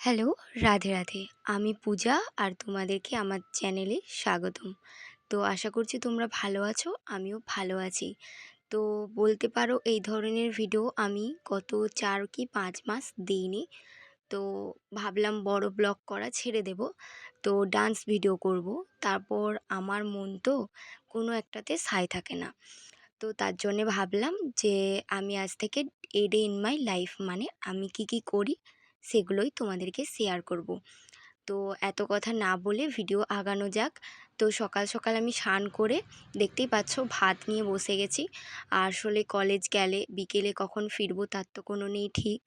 Hello, Radhe Radhe. আমি পূজা আর তোমাদেরকে আমার চ্যানেলে স্বাগতম। তো আশা করছি তোমরা ভালো আছো, আমিও ভালো আছি। তো বলতে পারো এই ধরনের ভিডিও আমি গত ৪ কি ৫ মাস দিইনি। তো ভাবলাম বড় ব্লগ করা ছেড়ে দেব। তো ডান্স ভিডিও করব। তারপর আমার মন তো কোনো একটাতে সায় থাকে না। তো তার জন্যে ভাবলাম যে আমি আজ থেকে a day in my life মানে আমি কি করি সেগুলোই তোমাদেরকে শেয়ার করব। তো এত কথা না বলে ভিডিও আগানো যাক। তো সকাল সকাল আমি স্নান করে দেখতেই পাচ্ছ ভাত নিয়ে বসে গেছি। আর আসলে কলেজ গেলে বিকেলে কখন ফিরবো তার তো কোনো নেই ঠিক।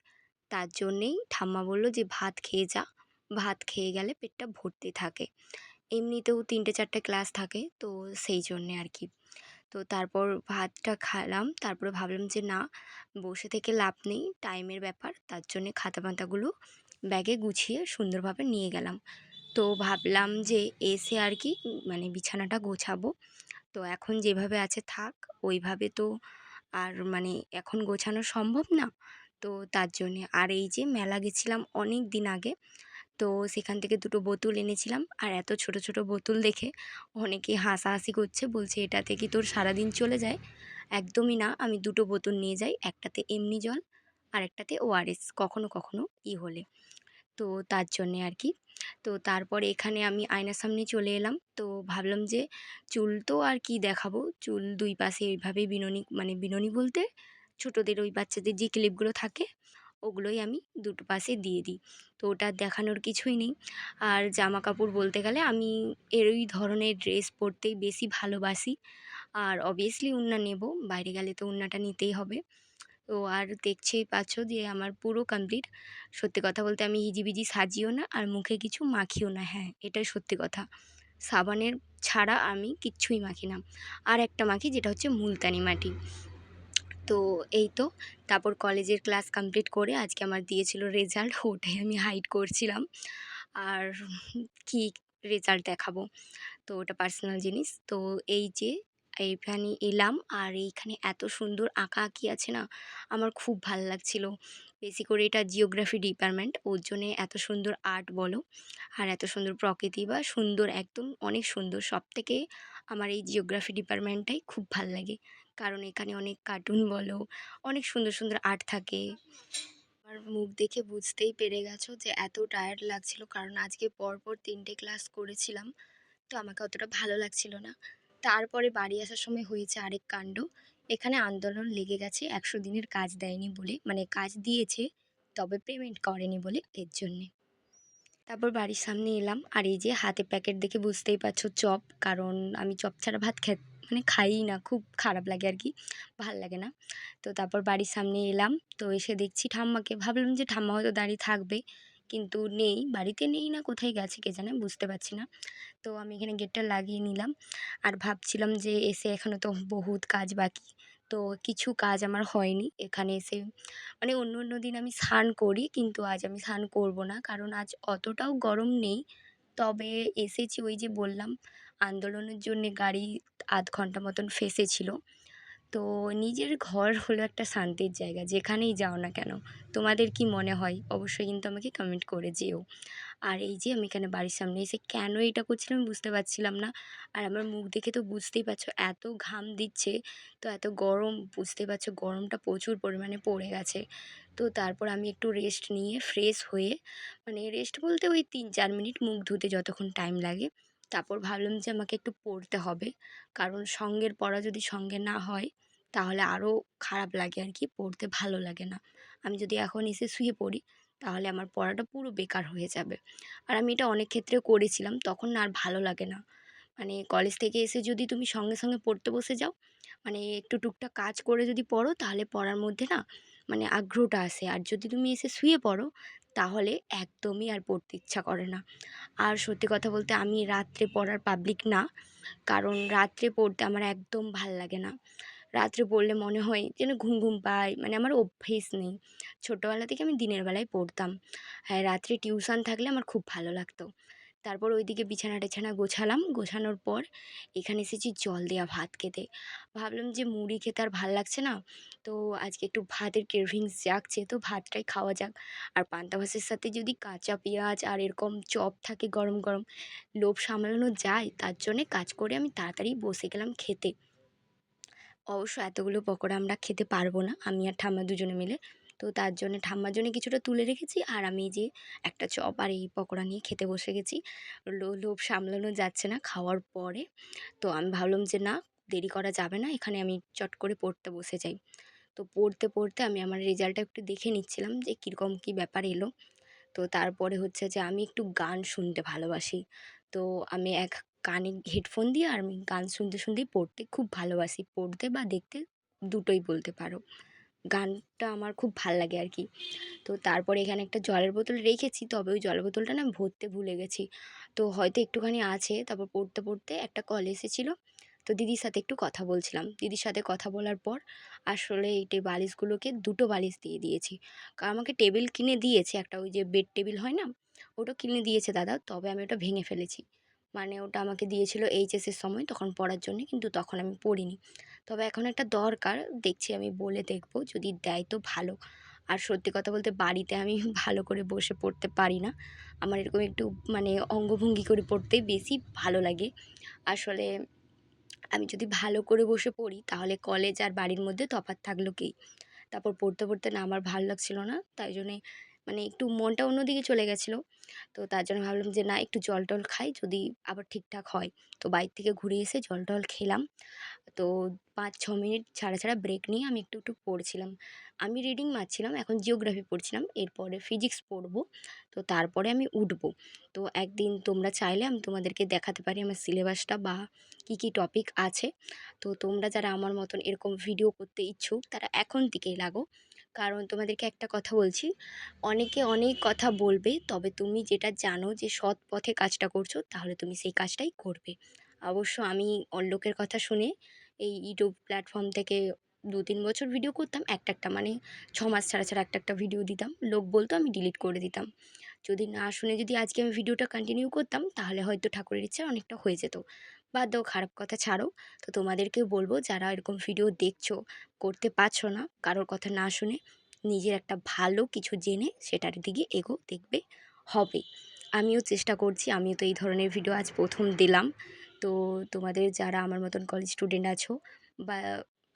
তার জন্যেই ঠাম্মা বলল যে ভাত খেয়ে যা, ভাত খেয়ে গেলে পেটটা ভর্তি থাকে। এমনিতেও ৩টে ৪টে ক্লাস থাকে, তো সেই জন্যে আর কি। তো তারপর ভাতটা খেলাম, তারপরে ভাবলাম যে না, বসে থেকে লাভ নেই, টাইমের ব্যাপার। তার জন্যে খাতা পাতাগুলো ব্যাগে গুছিয়ে সুন্দরভাবে নিয়ে গেলাম। তো ভাবলাম যে এসে আর কি মানে বিছানাটা গোছাবো। তো এখন যেভাবে আছে থাক, ওইভাবে তো আর মানে এখন গোছানো সম্ভব না। তো তার জন্যে আর এই যে মেলা গেছিলাম অনেক দিন আগে। তো সেখান থেকে দুটো বোতল এনেছিলাম, আর এত ছোট ছোট বোতল দেখে অনেকেই হাসাহাসি করছে, বলছে এটাতে কি তোর সারাদিন চলে যায়? একদমই না, আমি দুটো বোতল নিয়ে যাই, একটাতে এমনি জল আর একটাতে ওআরএস, কখনো কখনো হলে। তো তার জন্যে আর কি। তো তারপরে এখানে আমি আয়নার সামনে চলে এলাম। তো ভাবলাম যে চুল তো আর কি দেখাবো, চুল দুই পাশে এইভাবেই বিনুনি, মানে বিনুনি বলতে ছোটোদের ওই বাচ্চাদের যে ক্লিপগুলো থাকে ওগুলোই আমি দুটো পাশে দিয়ে দিই। তো ওটা দেখানোর কিছুই নেই। আর জামা কাপড় বলতে গেলে আমি এরই ধরনের ড্রেস পরতেই বেশি ভালোবাসি। আর অবভিয়াসলি ওড়না নেব, বাইরে গেলে তো ওড়নাটা নিতেই হবে। তো আর দেখছেই পাচ্ছ যে আমার পুরো কমপ্লিট। সত্যি কথা বলতে আমি হিজিবিজি সাজিও না আর মুখে কিছু মাখিও না, হ্যাঁ এটাই সত্যি কথা। সাবানের ছাড়া আমি কিচ্ছুই মাখি না। আর একটা মাখি, যেটা হচ্ছে মুলতানি মাটি। তো এই তো, তারপর কলেজের ক্লাস কমপ্লিট করে আজকে আমার দিয়েছিল রেজাল্ট, ওটাই আমি হাইড করছিলাম। আর কি রেজাল্ট দেখাবো, তো ওটা পার্সোনাল জিনিস। তো এই যে এইখানে এলাম, আর এইখানে এত সুন্দর আঁকাআঁকি আছে না, আমার খুব ভাল লাগছিল। বেশি করে এটা জিওগ্রাফি ডিপার্টমেন্ট, ওর জন্যে এত সুন্দর আর্ট বলো আর এত সুন্দর প্রকৃতি বা সুন্দর, একদম অনেক সুন্দর। সবথেকে আমার এই জিওগ্রাফি ডিপার্টমেন্টটাই খুব ভাল লাগে, কারণ এখানে অনেক কার্টুন বলো, অনেক সুন্দর সুন্দর আর্ট থাকে। আমার মুখ দেখে বুঝতেই পেরে গেছো যে এত টায়ার্ড লাগছিল, কারণ আজকে পরপর 3টে ক্লাস করেছিলাম। তো আমাকে অতটা ভালো লাগছিল না। তারপরে বাড়ি আসার সময় হয়েছে আরেক কাণ্ড। এখানে আন্দোলন লেগে গেছে ১০০ দিনের কাজ দেয়নি বলে, মানে কাজ দিয়েছে তবে পেমেন্ট করেনি বলে, এর জন্যে। তারপর বাড়ির সামনে এলাম, আর এই যে হাতে প্যাকেট দেখে বুঝতেই পারছো চপ, কারণ আমি চপ ছাড়া ভাত মানে খাইই না, খুব খারাপ লাগে আর কি, ভাল লাগে না। তো তারপর বাড়ির সামনে এলাম, তো এসে দেখছি ঠাম্মাকে, ভাবলাম যে ঠাম্মা হয়তো দাঁড়িয়ে থাকবে, কিন্তু নেই, বাড়িতে নেই, না কোথায় গেছে কে জানে, বুঝতে পারছি না। তো আমি এখানে গেটটা লাগিয়ে নিলাম, আর ভাবছিলাম যে এসে এখনও তো বহুত কাজ বাকি। তো কিছু কাজ আমার হয়নি এখানে এসে, মানে অন্য অন্য দিন আমি স্নান করি, কিন্তু আজ আমি স্নান করব না, কারণ আজ অতটাও গরম নেই। তবে এসেছি ওই যে বললাম, আন্দোলনের জন্যে গাড়ি আধ ঘন্টা মতন ফেঁসেছিল। তো নিজের ঘর হলো একটা শান্তির জায়গা, যেখানেই যাও না কেন। তোমাদের কি মনে হয় অবশ্যই কিন্তু আমাকে কমেন্ট করে যেও। আর এই যে আমি এখানে বাড়ির সামনে এসে কেন এটা করছিলাম বুঝতে পারছিলাম না। আর আমার মুখ দেখে তো বুঝতেই পারছো এত ঘাম দিচ্ছে, তো এত গরম, বুঝতেই পারছো গরমটা প্রচুর পরিমাণে পড়ে গেছে। তো তারপর আমি একটু রেস্ট নিয়ে ফ্রেশ হয়ে, মানে রেস্ট বলতে ওই ৩-৪ মিনিট মুখ ধুতে যতক্ষণ টাইম লাগে, তারপর ভাবলাম যে আমাকে একটু পড়তে হবে, কারণ সঙ্গের পড়া যদি সঙ্গে না হয় তাহলে আরও খারাপ লাগে আর কি, পড়তে ভালো লাগে না। আমি যদি এখন এসে শুয়ে পড়ি তাহলে আমার পড়াটা পুরো বেকার হয়ে যাবে। আর আমি এটা অনেক ক্ষেত্রে করেছিলাম, তখন না আর ভালো লাগে না। মানে কলেজ থেকে এসে যদি তুমি সঙ্গে সঙ্গে পড়তে বসে যাও, মানে একটু টুকটাক কাজ করে যদি পড়ো, তাহলে পড়ার মধ্যে না মানে আগ্রহটা আসে। আর যদি তুমি এসে শুয়ে পড়ো তাহলে একদমই আর পড়তে ইচ্ছা করে না। আর সত্যি কথা বলতে আমি রাত্রে পড়ার পাবলিক না, কারণ রাত্রে পড়তে আমার একদম ভাল লাগে না। রাত্রে পড়লে মনে হয় যেন ঘুম ঘুম পায়, মানে আমার অভ্যেস নেই। ছোটোবেলা থেকে আমি দিনের বেলায় পড়তাম। হ্যাঁ, রাত্রে টিউশন থাকলে আমার খুব ভালো লাগতো। তারপর ওইদিকে বিছানা-টিছানা গোছালাম। গোছানোর পর এখানে এসেছি জল দেয়া ভাত খেতে। ভাবলাম যে মুড়ি খেতে আর ভাল লাগছে না। তো আজকে একটু ভাতের ক্রেভিংস জাগছে, তো ভাতটাই খাওয়া যাক। আর পান্তা ভাতের সাথে যদি কাঁচা পেঁয়াজ আর এরকম চপ থাকে গরম, গরম, লোভ সামলানো যায়। তার জন্যে কাজ করে আমি তাড়াতাড়ি বসে গেলাম খেতে। অবশ্য এতগুলো পকোড়া আমরা খেতে পারবো না, আমি আর ঠাম্মা দুজনে মিলে। তো তার জন্যে ঠাম্মার জন্য কিছুটা তুলে রেখেছি, আর আমি এই যে একটা চপ আর এই পকোড়া নিয়ে খেতে বসে গেছি। লোভ সামলানো যাচ্ছে না খাওয়ার পরে। তো আমি ভাবলাম যে না, দেরি করা যাবে না, এখানে আমি চট করে পড়তে বসে যাই। তো পড়তে, পড়তে আমি আমার রেজাল্টটা একটু দেখে নিচ্ছিলাম যে কীরকম কী ব্যাপার এলো। তো তারপরে হচ্ছে যে আমি একটু গান শুনতে ভালোবাসি। তো আমি এক কানে হেডফোন দিয়ে আর আমি গান শুনতে, শুনতেই পড়তে খুব ভালোবাসি। পড়তে বা দেখতে দুটোই বলতে পারো। গানটা আমার খুব ভাল লাগে আরকি। তো তারপরে এখানে একটা জলের বোতল রেখেছি, তবে ওই জলের বোতলটা না ভরতে ভুলে গেছি। তো হয়তো একটুখানি আছে। তারপর পড়তে, পড়তে একটা কল এসেছিলো। তো দিদির সাথে একটু কথা বলছিলাম। দিদির সাথে কথা বলার পর আসলে এই বালিশগুলোকে ২ টো বালিশ দিয়ে দিয়েছি। আমাকে টেবিল কিনে দিয়েছে একটা, ওই যে বেড টেবিল হয় না? ওটা কিনে দিয়েছে দাদা। তবে আমি ওটা ভেঙে ফেলেছি। মানে ওটা আমাকে দিয়েছিল এইচএসের সময় তখন পড়ার জন্যে, কিন্তু তখন আমি পড়িনি। তবে এখন একটা দরকার, দেখছি আমি বলে দেখব, যদি দেয় তো ভালো। আর সত্যি কথা বলতে বাড়িতে আমি ভালো করে বসে পড়তে পারি না। আমার এরকম একটু মানে অঙ্গভঙ্গি করে পড়তেই বেশি ভালো লাগে। আসলে আমি যদি ভালো করে বসে পড়ি তাহলে কলেজ আর বাড়ির মধ্যে তফাৎ থাকলো কি? তারপর পড়তে, পড়তে না আমার ভাল লাগছিল না। তাই জন্যে মানে একটু মনটা অন্যদিকে চলে গেছিলো। তো তার জন্য ভাবলাম যে না, একটু জল-টল খাই, যদি আবার ঠিকঠাক হয়। তো বাইরে থেকে ঘুরে এসে জল-টল খেলাম। তো ৫-৬ মিনিট ছাড়া, ছাড়া ব্রেক নিয়ে আমি একটু, একটু পড়ছিলাম। আমি রিডিং মারছিলাম, এখন জিওগ্রাফি পড়ছিলাম। এরপরে ফিজিক্স পড়বো। তো তারপরে আমি উঠবো। তো একদিন তোমরা চাইলে আমি তোমাদেরকে দেখাতে পারি আমার সিলেবাসটা বা কী, কী টপিক আছে। তো তোমরা যারা আমার মতন এরকম ভিডিও করতে ইচ্ছুক তারা এখন থেকেই লাগো। কারণ তোমাদেরকে একটা কথা বলছি, অনেকে অনেক কথা বলবে, তবে তুমি যেটা জানো যে সৎ পথে কাজটা করছো, তাহলে তুমি সেই কাজটাই করবে। অবশ্য আমি লোকের কথা শুনে এই ইউটিউব প্ল্যাটফর্ম থেকে ২-৩ বছর ভিডিও করতাম একটা, একটা মানে ৬ মাস ছাড়া, ছাড়া একটা, একটা ভিডিও দিতাম। লোক বলতো, আমি ডিলিট করে দিতাম। যদি না শুনে যদি আজকে আমি ভিডিওটা কন্টিনিউ করতাম তাহলে হয়তো ঠাকুরের ইচ্ছায় অনেকটা হয়ে যেত। বাদ দাও, খারাপ কথা ছাড়ো। তো তোমাদেরকেও বলবো, যারা এরকম ভিডিও দেখছো, করতে পারছো না, কারোর কথা না শুনে নিজের একটা ভালো কিছু জেনে সেটার দিকে এগো, দেখবে হবে। আমিও চেষ্টা করছি, আমিও তো এই ধরনের ভিডিও আজ ১ম দিলাম। তো তোমাদের যারা আমার মতন কলেজ স্টুডেন্ট আছো বা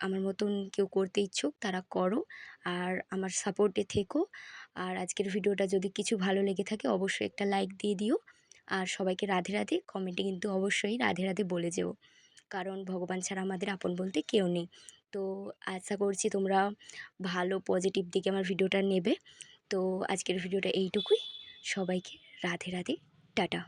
আমার মতন কেউ করতে ইচ্ছুক তারা করো, আর আমার সাপোর্টে থেকো। আর আজকের ভিডিওটা যদি কিছু ভালো লেগে থাকে অবশ্যই একটা লাইক দিয়ে দিও। আর সবাইকে রাধে, রাধে। কমেন্টে কিন্তু অবশ্যই রাধে, রাধে বলে যেও। কারণ ভগবান ছাড়া আমাদের আপন বলতে কেউ নেই। তো আশা করছি তোমরা ভালো পজিটিভ দিকে আমার ভিডিওটা নেবে। তো আজকের ভিডিওটা এইটুকুই। সবাইকে রাধে, রাধে। টাটা।